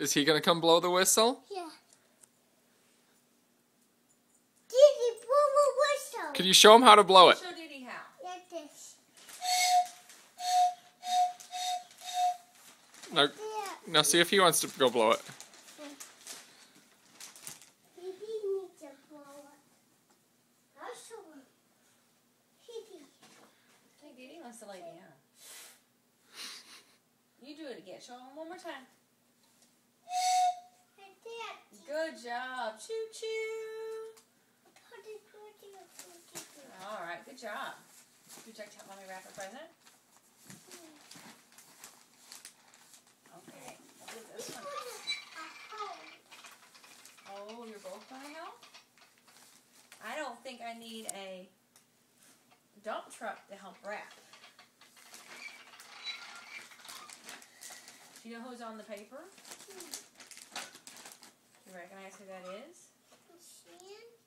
Is he gonna come blow the whistle? Yeah. Diddy, blow a whistle. Could you show him how to blow it? Show Diddy how. Like this. Now, now see if he wants to go blow it. He needs to blow it. I'll show him. Diddy. I think Diddy wants to lay down. You do it again. Show him one more time. Like that. Good job. Choo choo. All right. Good job. Would you like to help Mommy wrap a present? Okay. What is this one? Oh, you're both going to help? I don't think I need a dump truck to help wrap. Do you know who's on the paper? Do you recognize who that is? Shan?